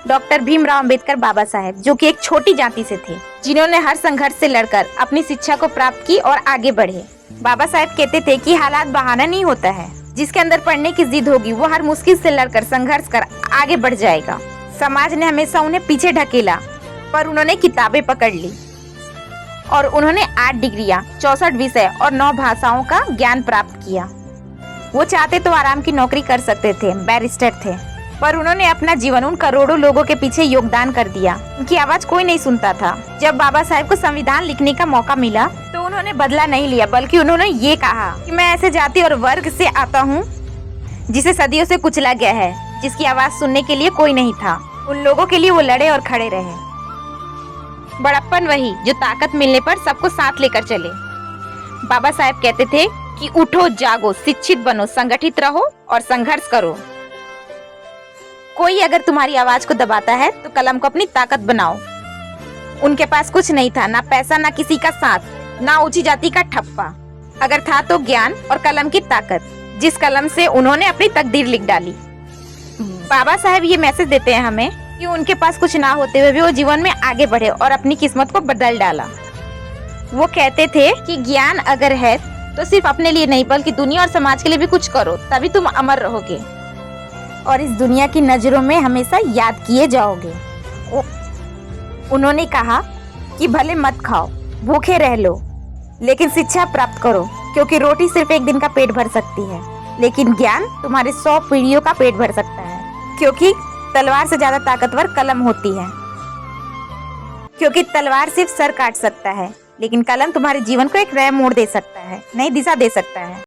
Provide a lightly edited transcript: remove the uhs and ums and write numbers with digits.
Doctor Bhimrao Ambedkar Baba Saheb, जो कि एक छोटी जाति से थे, जिन्होंने हर संघर्ष से लड़कर अपनी शिक्षा को प्राप्त की और आगे बढ़े। बाबा साहेब कहते थे कि हालात बहाना नहीं होता है, जिसके अंदर पढ़ने की जिद होगी वो हर मुश्किल से लड़कर संघर्ष कर आगे बढ़ जाएगा। समाज ने हमेशा उन्हें पीछे ढकेला, पर उन्होंने किताबें पकड़ ली और उन्होंने 8 डिग्रियां, 64 विषय और 9 भाषाओं का ज्ञान प्राप्त किया। वो चाहते तो आराम की नौकरी कर सकते थे, बैरिस्टर थे, पर उन्होंने अपना जीवन उन करोड़ों लोगों के पीछे योगदान कर दिया। उनकी आवाज कोई नहीं सुनता था। जब बाबा साहेब को संविधान लिखने का मौका मिला तो उन्होंने बदला नहीं लिया, बल्कि उन्होंने ये कहा कि मैं ऐसे जाति और वर्ग से आता हूँ जिसे सदियों से कुचला गया है, जिसकी आवाज सुनने के लिए कोई नहीं था। उन लोगों के लिए वो लड़े और खड़े रहे। बड़प्पन वही जो ताकत मिलने पर सबको साथ लेकर चले। बाबा साहेब कहते थे कि उठो, जागो, शिक्षित बनो, संगठित रहो और संघर्ष करो। कोई अगर तुम्हारी आवाज को दबाता है तो कलम को अपनी ताकत बनाओ। उनके पास कुछ नहीं था, ना पैसा, ना किसी का साथ, ना ऊंची जाति का ठप्पा। अगर था तो ज्ञान और कलम की ताकत, जिस कलम से उन्होंने अपनी तकदीर लिख डाली। बाबा साहेब ये मैसेज देते हैं हमें कि उनके पास कुछ ना होते हुए भी वो जीवन में आगे बढ़े और अपनी किस्मत को बदल डाला। वो कहते थे कि ज्ञान अगर है तो सिर्फ अपने लिए नहीं बल्कि दुनिया और समाज के लिए भी कुछ करो, तभी तुम अमर रहोगे और इस दुनिया की नजरों में हमेशा याद किए जाओगे। उन्होंने कहा कि भले मत खाओ, भूखे रह लो, लेकिन शिक्षा प्राप्त करो, क्योंकि रोटी सिर्फ एक दिन का पेट भर सकती है, लेकिन ज्ञान तुम्हारे 100 पीढ़ियों का पेट भर सकता है। क्योंकि तलवार से ज्यादा ताकतवर कलम होती है। क्योंकि तलवार सिर्फ सर काट सकता है, लेकिन कलम तुम्हारे जीवन को एक नया मोड़ दे सकता है, नई दिशा दे सकता है।